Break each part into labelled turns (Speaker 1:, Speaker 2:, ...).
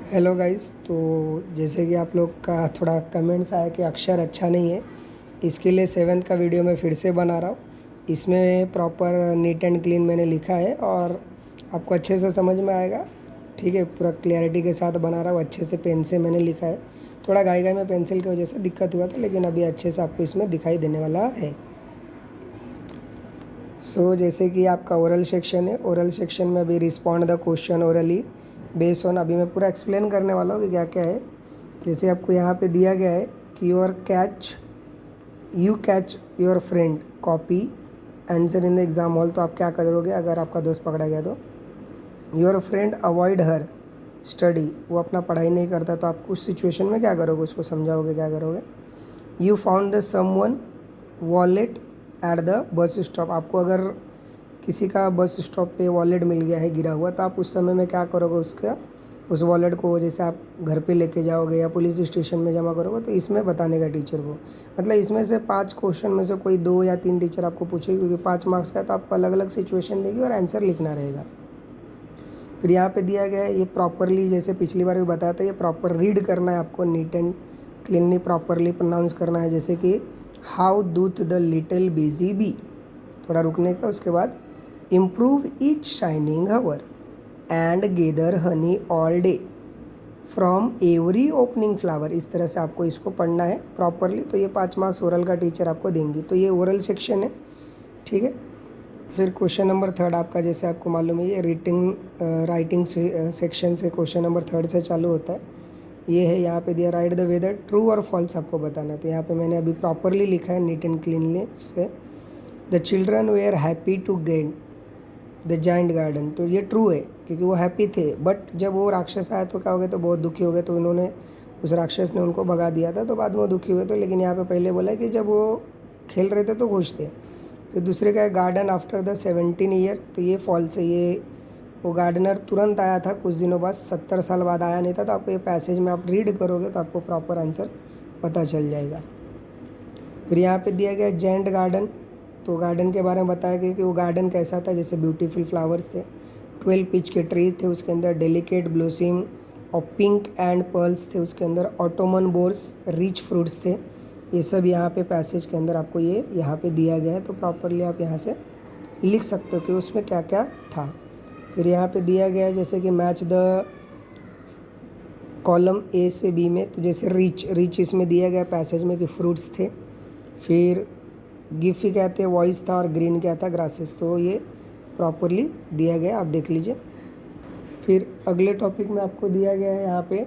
Speaker 1: Hello guys. तो जैसे कि आप लोग का थोड़ा कमेंट्स आया कि अक्षर अच्छा नहीं है, इसके लिए सेवन्थ का वीडियो मैं फिर से बना रहा हूँ। इसमें प्रॉपर नीट एंड क्लीन मैंने लिखा है और आपको अच्छे से समझ में आएगा। ठीक है, पूरा क्लियरिटी के साथ बना रहा हूँ, अच्छे से पेन से मैंने लिखा है। थोड़ा घाई घाई में पेंसिल की वजह से दिक्कत हुआ था, लेकिन अभी अच्छे से आपको इसमें दिखाई देने वाला है। जैसे कि आपका ओरल सेक्शन है, ओरल सेक्शन में अभी respond the question orally base on, अभी मैं पूरा एक्सप्लेन करने वाला हूँ कि क्या क्या है। जैसे आपको यहाँ पे दिया गया है कि you catch your friend copy answer in the exam hall, तो आप क्या करोगे अगर आपका दोस्त पकड़ा गया तो। Your friend avoid her study, वो अपना पढ़ाई नहीं करता, तो आप उस सिचुएशन में क्या करोगे, उसको समझाओगे क्या करोगे। You found the someone wallet at the bus stop, आपको अगर किसी का बस स्टॉप पे वॉलेट मिल गया है गिरा हुआ, तो आप उस समय में क्या करोगे, उसका उस वॉलेट को जैसे आप घर पे लेके जाओगे या पुलिस स्टेशन में जमा करोगे, तो इसमें बताने का टीचर को। मतलब इसमें से 5 क्वेश्चन में से कोई 2 या 3 टीचर आपको पूछेगी, क्योंकि 5 मार्क्स का है, तो आपको अलग अलग सिचुएशन देगी और आंसर लिखना रहेगा। फिर यहाँ पे दिया गया है ये प्रॉपरली, जैसे पिछली बार भी बताया था, ये प्रॉपर रीड करना है आपको, neat and cleanly properly pronounce करना है। जैसे कि how doth the little busy bee, थोड़ा रुकने का, उसके बाद improve each shining hour and gather honey all day from every opening flower, इस तरह से आपको इसको पढ़ना है प्रॉपरली। तो ये 5 मार्क्स ओरल का टीचर आपको देंगी। तो ये ओरल सेक्शन है, ठीक है। फिर क्वेश्चन नंबर 3 आपका, जैसे आपको मालूम है, ये राइटिंग सेक्शन से क्वेश्चन नंबर 3 से चालू होता है। ये है यहाँ पे दिया, राइट द वेदर ट्रू और फॉल्स आपको बताना है। तो यहाँ पे मैंने अभी प्रॉपरली लिखा है नीट एंड क्लीननेस से। The children were happy to get the giant garden, तो ये ट्रू है क्योंकि वो हैप्पी थे, बट जब वो राक्षस आया तो क्या हो गया, तो बहुत दुखी हो गए, तो उन्होंने उस राक्षस ने उनको भगा दिया था, तो बाद में वो दुखी हुए। तो लेकिन यहाँ पे पहले बोला है कि जब वो खेल रहे थे तो खुश थे। फिर दूसरे का है गार्डन आफ्टर द 17 ईयर, तो ये फॉल्स है। ये वो गार्डनर तुरंत आया था कुछ दिनों बाद, 70 साल बाद आया नहीं था। तो आपको ये पैसेज में आप रीड करोगे तो आपको प्रॉपर आंसर पता चल जाएगा। फिर यहाँ पे दिया गया जेंट गार्डन, तो गार्डन के बारे में बताया गया कि वो गार्डन कैसा था, जैसे ब्यूटीफुल फ्लावर्स थे, 12 पिच के ट्री थे उसके अंदर, डेलिकेट ब्लोसिंग और पिंक एंड पर्ल्स थे उसके अंदर, ऑटोमन बोर्स रिच फ्रूट्स थे। ये सब यहाँ पे पैसेज के अंदर आपको ये यहाँ पे दिया गया है, तो प्रॉपरली आप यहाँ से लिख सकते हो कि उसमें क्या क्या था। फिर यहाँ पे दिया गया है जैसे कि मैच द कॉलम ए से बी में, तो जैसे रिच इसमें दिया गया पैसेज में कि फ्रूट्स थे। फिर गिफ़ी कहते हैं वॉइस था, और ग्रीन क्या था, ग्रासेस। तो ये प्रॉपरली दिया गया, आप देख लीजिए। फिर अगले टॉपिक में आपको दिया गया है यहाँ पे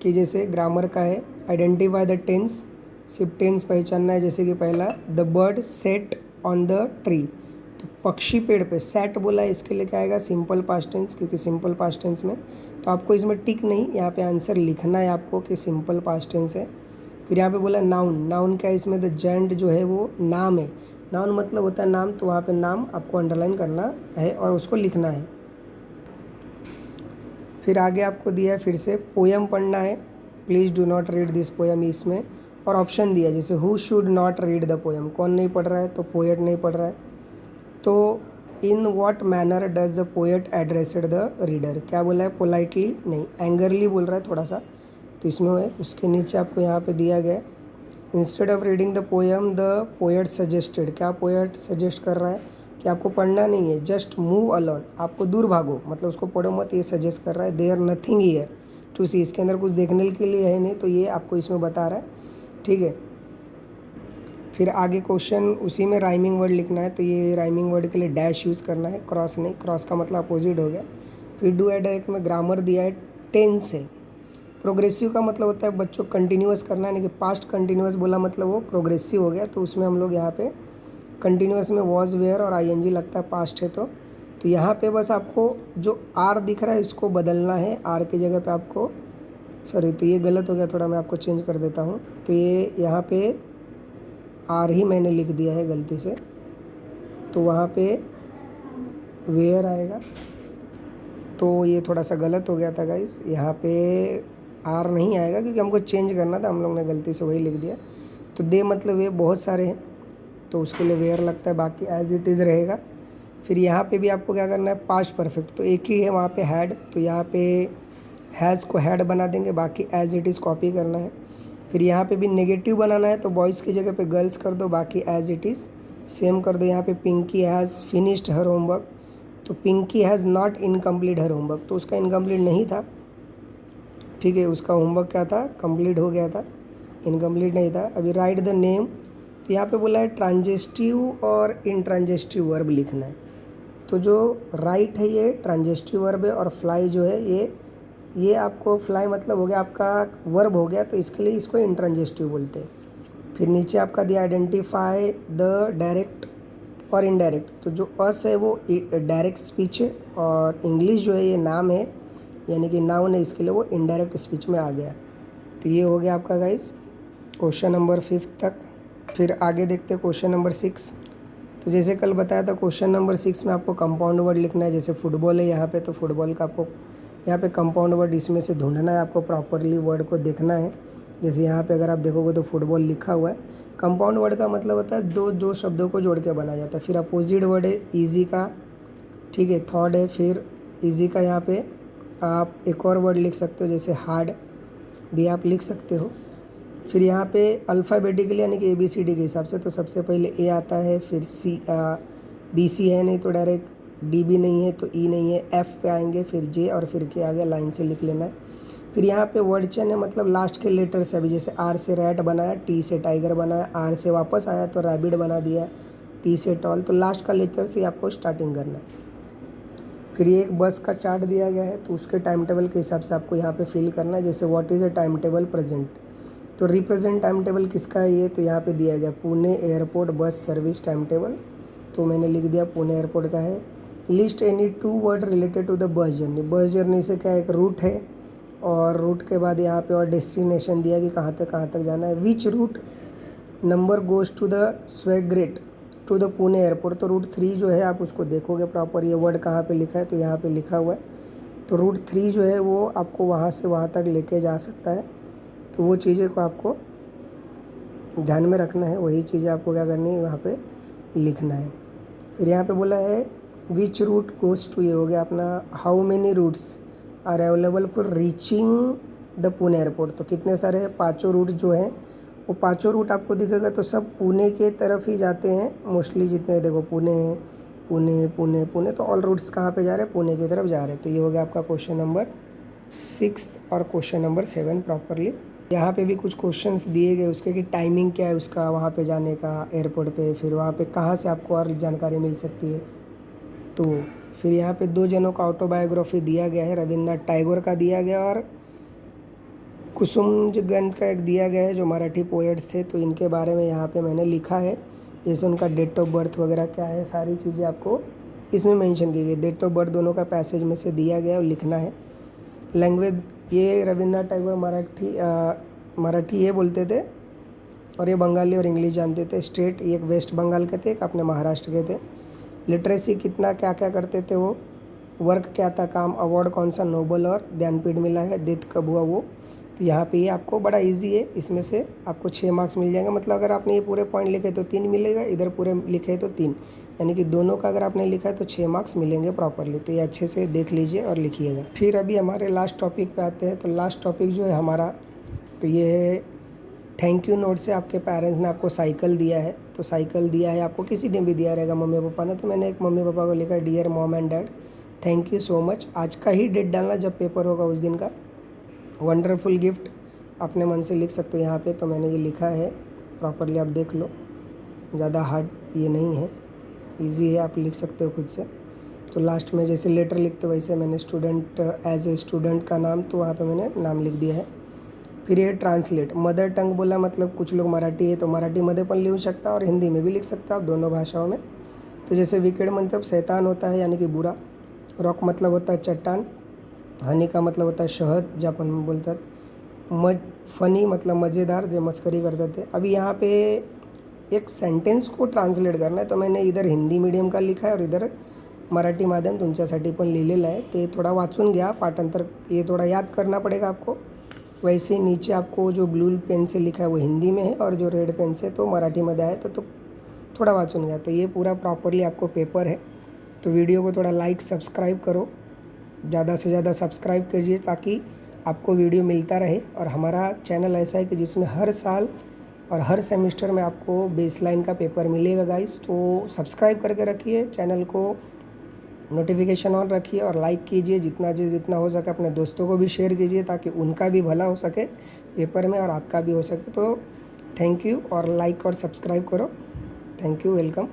Speaker 1: कि जैसे ग्रामर का है, आइडेंटिफाई द टेंस, सिर्फ टेंस पहचानना है। जैसे कि पहला, the bird set on the tree, तो पक्षी पेड़ पे, सेट बोला है, इसके लिए क्या आएगा, सिंपल पास्ट टेंस, क्योंकि सिंपल पास्ट टेंस में तो आपको इसमें टिक नहीं, यहाँ पे आंसर लिखना है आपको कि सिंपल पास्ट टेंस है। फिर यहाँ पे बोला नाउन, नाउन क्या है, इसमें द जेंट जो है वो नाम है, नाउन मतलब होता है नाम, तो वहाँ पे नाम आपको अंडरलाइन करना है और उसको लिखना है। फिर आगे आपको दिया है फिर से पोयम पढ़ना है, please do not read this poem इसमें, और ऑप्शन दिया जैसे who should not read the poem, कौन नहीं पढ़ रहा है, तो पोएट नहीं पढ़ रहा है। तो in what manner does the poet addressed the reader, क्या बोला है, पोलाइटली नहीं, एंगरली बोल रहा है थोड़ा सा, तो इसमें है। उसके नीचे आपको यहाँ पे दिया गया instead of reading the poem the poet suggested, क्या पोएट सजेस्ट कर रहा है कि आपको पढ़ना नहीं है, जस्ट मूव अलॉन, आपको दूर भागो, मतलब उसको पढ़ो मत, ये सजेस्ट कर रहा है। देयर नथिंग हियर टू सी, इसके अंदर कुछ देखने के लिए है नहीं, तो ये आपको इसमें बता रहा है, ठीक है। फिर आगे क्वेश्चन उसी में राइमिंग वर्ड लिखना है, तो ये राइमिंग वर्ड के लिए डैश यूज़ करना है, क्रॉस नहीं, क्रॉस का मतलब अपोजिट हो गया। फिर डू या डायरेक्ट में ग्रामर दिया है, टेंस है। प्रोग्रेसिव का मतलब होता है बच्चों कंटिन्यूअस करना, यानी कि पास्ट कंटिन्यूअस बोला मतलब वो प्रोग्रेसिव हो गया, तो उसमें हम लोग यहाँ पे कंटिन्यूअस में वॉज वेयर और आईएनजी लगता है पास्ट है, तो यहाँ पे बस आपको जो आर दिख रहा है इसको बदलना है, आर की जगह पे आपको, सॉरी तो ये गलत हो गया थोड़ा, मैं आपको चेंज कर देता हूँ। तो ये यहाँ पे आर ही मैंने लिख दिया है गलती से, तो वहाँ पे वेयर आएगा, तो ये थोड़ा सा गलत हो गया था गाइस, यहाँ पे आर नहीं आएगा क्योंकि हमको चेंज करना था, हम लोग ने गलती से वही लिख दिया। तो दे मतलब ये बहुत सारे हैं, तो उसके लिए वेयर लगता है, बाकी एज इट इज़ रहेगा। फिर यहाँ पे भी आपको क्या करना है, पास्ट परफेक्ट, तो एक ही है वहाँ पे हैड, तो यहाँ पे हैज़ को हैड बना देंगे, बाकी एज इट इज़ कॉपी करना है। फिर यहाँ पे भी नेगेटिव बनाना है तो बॉयज़ की जगह पे गर्ल्स कर दो, बाकी एज इट इज़ सेम कर दो। यहाँ पे Pinky has finished her homework, तो Pinky has not incomplete her homework, तो उसका इनकम्प्लीट नहीं था, ठीक है, उसका होमवर्क क्या था, कंप्लीट हो गया था, इनकम्प्लीट नहीं था। अभी राइट द नेम, तो यहाँ पे बोला है ट्रांजेस्टिव और इनट्रांजेस्टिव वर्ब लिखना है। तो जो राइट है ये ट्रांजेस्टिव वर्ब है, और फ्लाई जो है ये आपको फ्लाई मतलब हो गया आपका वर्ब हो गया, तो इसके लिए इसको इनट्रांजेस्टिव बोलते हैं। फिर नीचे आपका दिया आइडेंटिफाई द डायरेक्ट और इनडायरेक्ट, तो जो अस है वो डायरेक्ट स्पीच है, और इंग्लिश जो है ये नाम है यानी कि नाउन है, इसके लिए वो इनडायरेक्ट स्पीच में आ गया। तो ये हो गया आपका गाइस क्वेश्चन नंबर 5 तक। फिर आगे देखते हैं क्वेश्चन नंबर 6। तो जैसे कल बताया था क्वेश्चन नंबर 6 में आपको कंपाउंड वर्ड लिखना है। जैसे फुटबॉल है यहाँ पे, तो फुटबॉल का आपको यहाँ पे कंपाउंड वर्ड इसमें से ढूंढना है, आपको प्रॉपरली वर्ड को देखना है। जैसे यहाँ पे अगर आप देखोगे तो फुटबॉल लिखा हुआ है। कंपाउंड वर्ड का मतलब होता है दो शब्दों को जोड़ के बनाया जाता है। फिर अपोजिट वर्ड है ईजी का, ठीक है, थर्ड है। फिर ईजी का यहाँ पे आप एक और वर्ड लिख सकते हो, जैसे हार्ड भी आप लिख सकते हो। फिर यहाँ पे अल्फ़ाबेटिकली यानी कि ABCD के हिसाब से, तो सबसे पहले ए आता है, फिर BC है नहीं तो डायरेक्ट, DB नहीं है तो E नहीं है, F पे आएंगे, फिर J और फिर के आगे लाइन से लिख लेना है। फिर यहाँ पे वर्ड चेन है, मतलब लास्ट के लेटर से, अभी जैसे R से रैट बनाया, T से टाइगर बनाया, R से वापस आया तो रैबिट बना दिया, T से टॉल, तो लास्ट का लेटर से आपको स्टार्टिंग करना है। फिर ये एक बस का चार्ट दिया गया है, तो उसके टाइम टेबल के हिसाब से आपको यहाँ पे फिल करना है। जैसे what is a time table present, तो रिप्रेजेंट टाइम टेबल किसका है ये, तो यहाँ पे दिया गया Pune airport bus service time table, तो मैंने लिख दिया पुणे एयरपोर्ट का है। List any 2 word related to the bus journey, bus journey से क्या एक रूट है, और रूट के बाद यहाँ पे और डेस्टिनेशन दिया कि कहाँ तक जाना है। Which route number goes to the Swargate to the Pune airport, तो रूट 3 जो है आप उसको देखोगे प्रॉपर, ये वर्ड कहाँ पे लिखा है, तो यहाँ पे लिखा हुआ है। तो रूट 3 जो है वो आपको वहाँ से वहाँ तक लेके जा सकता है, तो वो चीज़ें को आपको ध्यान में रखना है, वही चीज़ें आपको क्या करनी है वहाँ पे लिखना है। फिर यहाँ पे बोला है विच रूट गोज़ टू, ये हो गया अपना how many routes are available for reaching the Pune airport, तो कितने सारे हैं, 5 रूट जो हैं वो 5 रूट आपको दिखेगा, तो सब पुणे के तरफ ही जाते हैं मोस्टली, जितने देखो पुणे पुणे पुणे पुणे, तो ऑल रूट्स कहाँ पे जा रहे हैं, पुणे की तरफ जा रहे हैं। तो ये हो गया आपका क्वेश्चन नंबर 6 और क्वेश्चन नंबर 7 प्रॉपरली। यहाँ पे भी कुछ क्वेश्चंस दिए गए उसके कि टाइमिंग क्या है उसका वहाँ पे जाने का एयरपोर्ट पे, फिर वहाँ पे कहाँ से आपको और जानकारी मिल सकती है। तो फिर यहाँ पे 2 जनों का ऑटोबायोग्राफी दिया गया है, रविन्द्रनाथ टैगोर का दिया गया और कुसुमगंज का एक दिया गया है, जो मराठी पोएट्स थे, तो इनके बारे में यहाँ पे मैंने लिखा है। जैसे उनका डेट ऑफ बर्थ वगैरह क्या है, सारी चीज़ें आपको इसमें मेंशन की गई। डेट ऑफ बर्थ दोनों का पैसेज में से दिया गया और लिखना है। लैंग्वेज, ये रविन्द्रनाथ टैगोर मराठी ये बोलते थे, और ये बंगाली और इंग्लिश जानते थे। स्टेट, एक वेस्ट बंगाल के थे, एक अपने महाराष्ट्र के थे। लिटरेसी कितना क्या क्या करते थे वो, वर्क क्या था काम, अवार्ड कौन सा नोबल और ज्ञानपीठ मिला है, डेथ कब हुआ वो। तो यहाँ पे ये आपको बड़ा इजी है, इसमें से आपको 6 मार्क्स मिल जाएंगे। मतलब अगर आपने ये पूरे पॉइंट लिखे तो 3 मिलेगा, इधर पूरे लिखे तो 3, यानी कि दोनों का अगर आपने लिखा है तो 6 मार्क्स मिलेंगे प्रॉपरली। तो ये अच्छे से देख लीजिए और लिखिएगा। फिर अभी हमारे लास्ट टॉपिक पे आते हैं। तो लास्ट टॉपिक जो है हमारा, तो ये है थैंक यू नोट से आपके पेरेंट्स ने आपको साइकिल दिया है। तो साइकिल दिया है आपको, किसी ने भी दिया रहेगा, मम्मी पापा ने, तो मैंने एक मम्मी पापा को लिखा, dear mom and dad thank you so much. आज का ही डेट डालना जब पेपर होगा उस दिन का। वंडरफुल गिफ्ट अपने मन से लिख सकते हो यहाँ पे, तो मैंने ये लिखा है प्रॉपरली, आप देख लो, ज़्यादा हार्ड ये नहीं है, इजी है, आप लिख सकते हो खुद से। तो लास्ट में जैसे लेटर लिखते हो वैसे मैंने स्टूडेंट, एज ए स्टूडेंट का नाम, तो वहाँ पे मैंने नाम लिख दिया है। फिर ये ट्रांसलेट, मदर टंग बोला, मतलब कुछ लोग मराठी है तो मराठीमध्ये पण लिखू शकता और हिंदी में भी लिख सकता आप, दोनों भाषाओं में। तो जैसे विकेड मतलब शैतान होता है यानी कि बुरा, रॉक मतलब होता है चट्टान, हनी का मतलब होता है शहद जो अपन बोलतात, फनी मतलब मज़ेदार, जो मस्करी करते थे। अभी यहाँ पे एक सेंटेन्स को ट्रान्सलेट करना है, तो मैंने इधर हिंदी मीडियम का लिखा है और इधर मराठी माध्यम तुमच्यासाठी पण लिहिलेलं आहे। ते थोड़ा वाचून घ्या, पाठांतर ये थोड़ा याद करना पड़ेगा आपको। वैसे ही नीचे आपको जो ब्लू पेन से लिखा है वो हिंदी में है और जो रेड पेन से तो मराठी में आया, तो थोड़ा वाचून घ्या। तो ये पूरा प्रॉपरली आपको पेपर है। तो वीडियो को थोड़ा लाइक सब्सक्राइब करो, ज़्यादा से ज़्यादा सब्सक्राइब कीजिए ताकि आपको वीडियो मिलता रहे। और हमारा चैनल ऐसा है कि जिसमें हर साल और हर सेमेस्टर में आपको बेसलाइन का पेपर मिलेगा गाइस। तो सब्सक्राइब करके रखिए चैनल को, नोटिफिकेशन ऑन रखिए और लाइक कीजिए, जितना हो सके अपने दोस्तों को भी शेयर कीजिए ताकि उनका भी भला हो सके पेपर में और आपका भी हो सके। तो थैंक यू, और लाइक और सब्सक्राइब करो। Thank you, welcome.